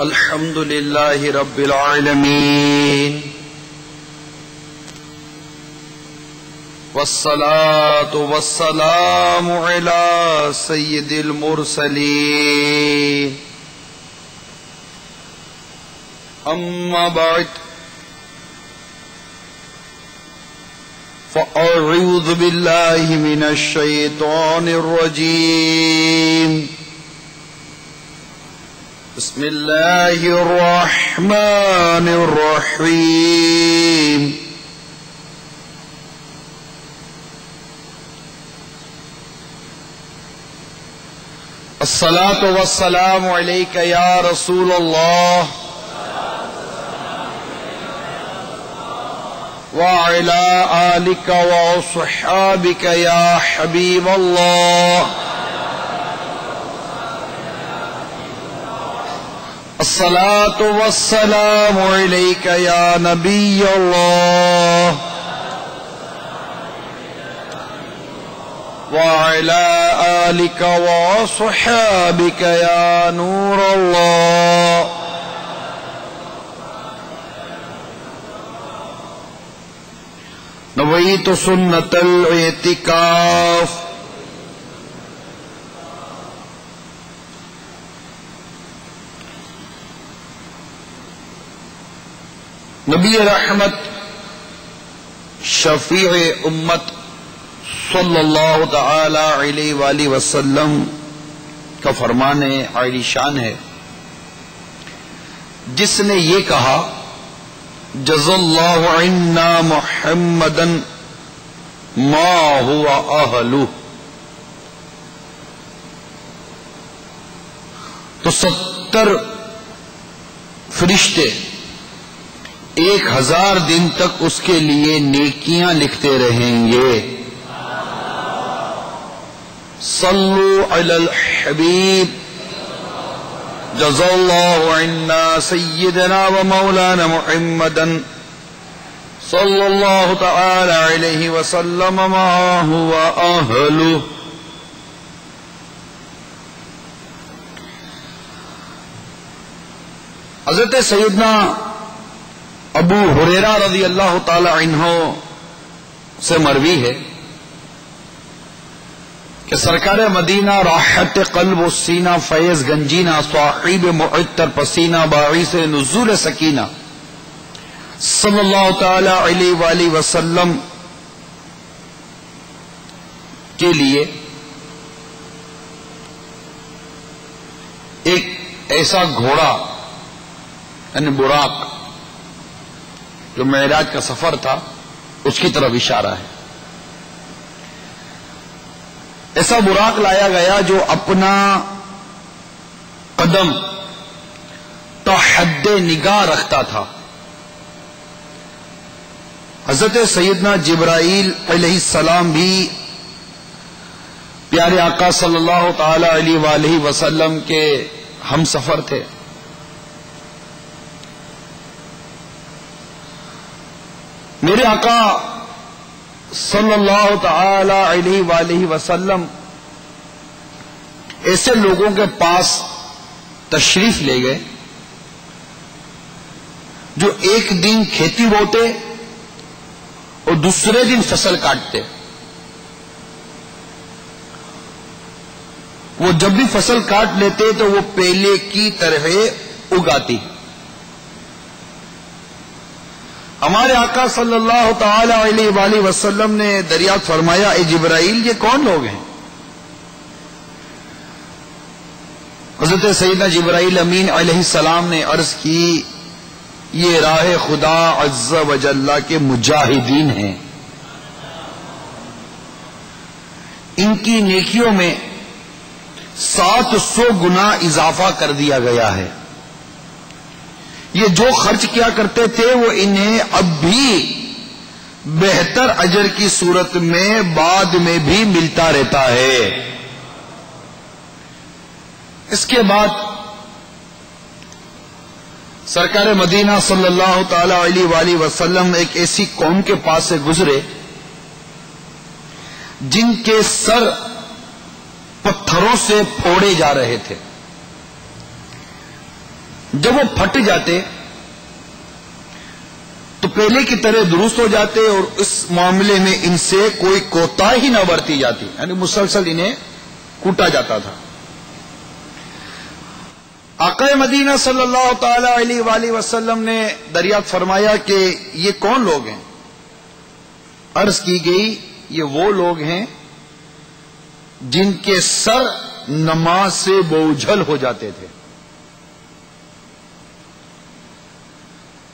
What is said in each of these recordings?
الحمد لله رب العالمين والصلاة والسلام على سيد المرسلين أما بعد فأعوذ بالله من الشيطان الرجيم بسم الله الرحمن الرحيم الصلاة والسلام عليك يا رسول الله وعلى آلك وصحابك يا حبيب الله الصلاة والسلام عليك يا نبي الله وعلى آلك وصحابك يا نور الله نويت سنة الاعتكاف نبی رحمت شفیع امت صلی اللہ تعالی علیہ وآلہ وسلم کا فرمان عالی شان ہے، جس نے یہ کہا جزا اللہ عنا محمدا ما هو اہلہ، تو 70 فرشتے 1000 دن تک اس کے لیے نیکیاں لکھتے رہیں گے۔ صلو علی الحبیب جزا اللہ عنا سیدنا و مولانا محمدا صلی اللہ تعالی علیہ وسلم ما هو اہلہ۔ حضرت سیدنا ابو ہریرہ رضی اللہ تعالی عنہ سے مروی ہے کہ سرکار مدینہ راحت قلب و سینہ فیض گنجینہ صاحب معطر پسینہ باعث نزول سکینہ صلی اللہ تعالی علیہ وآلہ وسلم کے لیے ایک ایسا گھوڑا یعنی براق جو معراج کا سفر تھا اس کی طرف اشارہ ہے۔ ایسا براق لایا گیا جو اپنا قدم تا حد نگاہ رکھتا تھا۔ حضرت سیدنا جبرائیل علیہ السلام بھی پیارے آقا صلی اللہ تعالی علیہ وآلہ وسلم کے ہم سفر تھے۔ میرے آقا صلی اللہ تعالی علیہ وآلہ وسلم ایسے لوگوں کے پاس تشریف لے گئے جو ایک دن کھیتی بوتے اور دوسرے دن فصل کاٹتے۔ وہ جب بھی فصل کاٹ لیتے تو وہ پہلے کی طرح اگاتی۔ ہمارے آقا صلی اللہ تعالی علیہ وآلہ وسلم نے دریافت فرمایا اے جبرائیل یہ کون لوگ ہیں؟ حضرت سیدنا جبرائیل امین علیہ السلام نے عرض کی یہ راہ خدا عز و جل کے مجاہدین ہیں، ان کی نیکیوں میں 700 گنا اضافہ کر دیا گیا ہے۔ یہ جو خرچ کیا کرتے تھے وہ انہیں اب بھی بہتر اجر کی صورت میں بعد میں بھی ملتا رہتا ہے۔ اس کے بعد سرکار مدینہ صلی اللہ تعالی علیہ وآلہ وسلم ایک ایسی قوم کے پاس سے گزرے جن کے سر پتھروں سے پھوڑے جا رہے تھے۔ جب وہ پھٹ جاتے تو پہلے کی طرح درست ہو جاتے اور اس معاملے میں ان سے کوئی کوتاہی نہ برتی جاتی، یعنی مسلسل انہیں کوٹا جاتا تھا۔ آقا مدینہ صلی اللہ تعالی علیہ وآلہ وسلم نے دریافت فرمایا کہ یہ کون لوگ ہیں؟ عرض کی گئی یہ وہ لوگ ہیں جن کے سر نماز سے بوجھل ہو جاتے تھے۔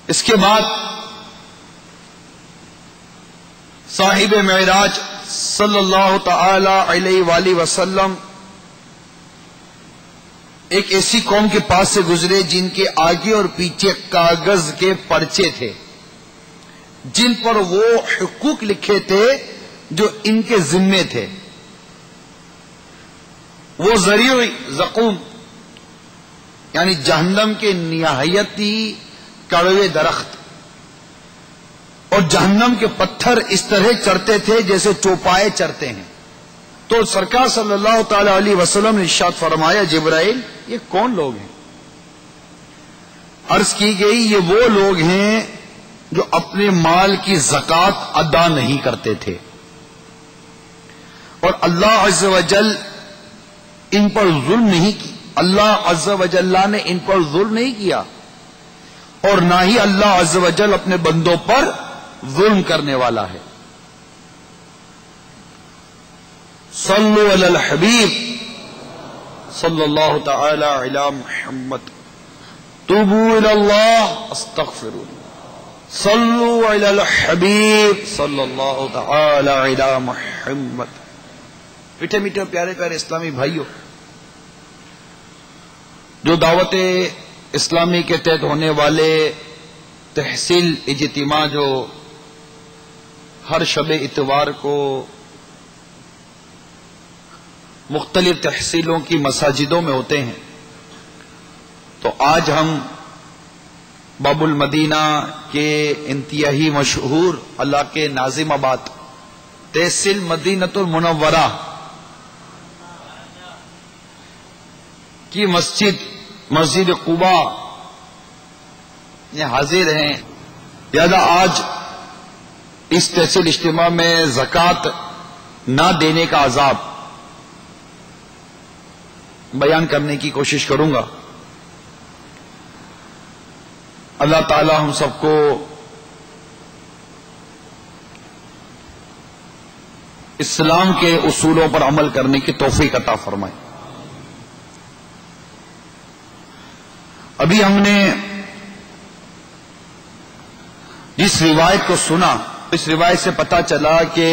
اس کے بعد صاحب معراج صلی اللہ تعالی علیہ وآلہ وسلم ایک ایسی قوم کے پاس سے گزرے جن کے آگے اور پیچھے کاغذ کے پرچے تھے، جن پر وہ حقوق لکھے تھے جو ان کے ذمے تھے۔ وہ ذریع زقوم یعنی جہنم کے نہایتی کڑوے درخت اور جہنم کے پتھر اس طرح چڑھتے تھے جیسے چوپائے چڑھتے ہیں۔ تو سرکار صلی اللہ تعالی علیہ وسلم نے ارشاد فرمایا جبرائیل یہ کون لوگ ہیں؟ عرض کی گئی یہ وہ لوگ ہیں جو اپنے مال کی زکوٰۃ ادا نہیں کرتے تھے اور اللہ عز و جل ان پر ظلم نہیں کی، اللہ عز و جل نے ان پر ظلم نہیں کیا اور نہ ہی اللہ عز و جل اپنے بندوں پر ظلم کرنے والا ہے۔ صلو علی الحبیب صلی اللہ تعالی علی محمد، توبوا الی اللہ استغفروا، صلو علی الحبیب صلی اللہ تعالی علی محمد۔ میٹھے میٹھے پیارے پیارے اسلامی بھائیوں، جو دعوت اسلامی کے تحت ہونے والے تحصیل اجتماع جو ہر شب اتوار کو مختلف تحصیلوں کی مساجدوں میں ہوتے ہیں، تو آج ہم باب المدینہ کے انتہائی مشہور علاقے ناظم آباد تحصیل مدینۃ المنورہ کی مسجد قباء میں حاضر ہیں۔ لہذا آج اس تحصیل اجتماع میں زکوٰۃ نہ دینے کا عذاب بیان کرنے کی کوشش کروں گا۔ اللہ تعالی ہم سب کو اسلام کے اصولوں پر عمل کرنے کی توفیق عطا فرمائے۔ ابھی ہم نے جس روایت کو سنا، اس روایت سے پتہ چلا کہ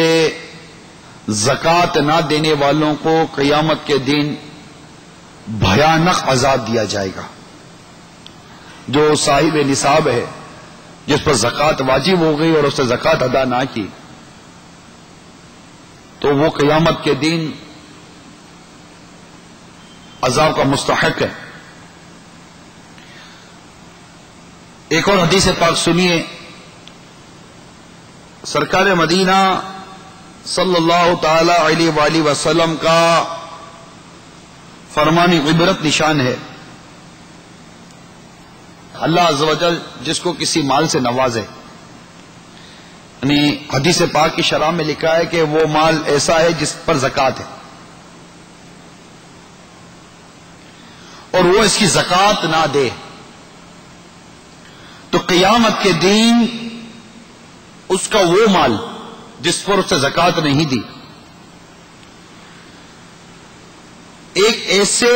زکوٰۃ نہ دینے والوں کو قیامت کے دن بھیانک عذاب دیا جائے گا۔ جو صاحب نصاب ہے، جس پر زکوٰۃ واجب ہو گئی اور اس نے زکوٰۃ ادا نہ کی، تو وہ قیامت کے دن عذاب کا مستحق ہے۔ ایک اور حدیث پاک سنیے، سرکار مدینہ صلی اللہ تعالی علیہ وآلہ وسلم کا فرمان عبرت نشان ہے۔ اللہ عز و جل جس کو کسی مال سے نوازے، یعنی حدیث پاک کی شرح میں لکھا ہے کہ وہ مال ایسا ہے جس پر زکوٰۃ ہے اور وہ اس کی زکوٰۃ نہ دے تو قیامت کے دن اس کا وہ مال جس پر اس نے زکوٰۃ نہیں دی ایک ایسے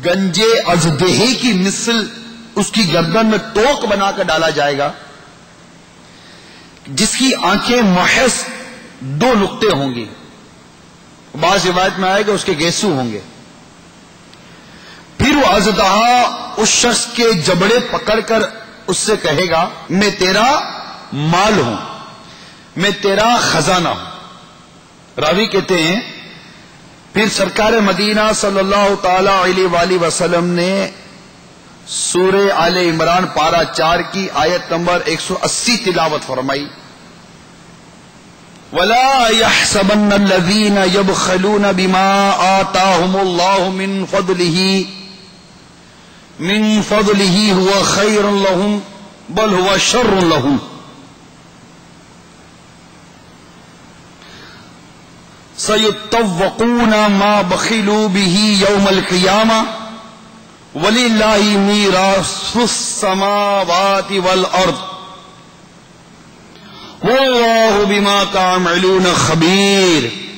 گنجے ازدہی کی مثل اس کی گردن میں توق بنا کر ڈالا جائے گا، جس کی آنکھیں محض 2 نقطے ہوں گی۔ بعض روایت میں آئے گا اس کے گیسو ہوں گے۔ پھر وہ اژدہا اس شخص کے جبڑے پکڑ کر اس سے کہے گا میں تیرا مال ہوں، میں تیرا خزانہ ہوں۔ راوی کہتے ہیں پھر سرکار مدینہ صلی اللہ تعالی علیہ وآلہ وسلم نے سورہ آل عمران پارہ 4 کی آیت نمبر 180 تلاوت فرمائی، وَلَا يَحْسَبَنَّ الَّذِينَ يَبْخَلُونَ بِمَا آتَاهُمُ اللَّهُ مِنْ فَضْلِهِ من فضله هو خير لهم بل هو شر لهم. سيطوقون ما بخلوا به يوم القيامة وللہ میراث السماوات والارض واللہ بما تعملون خبیر.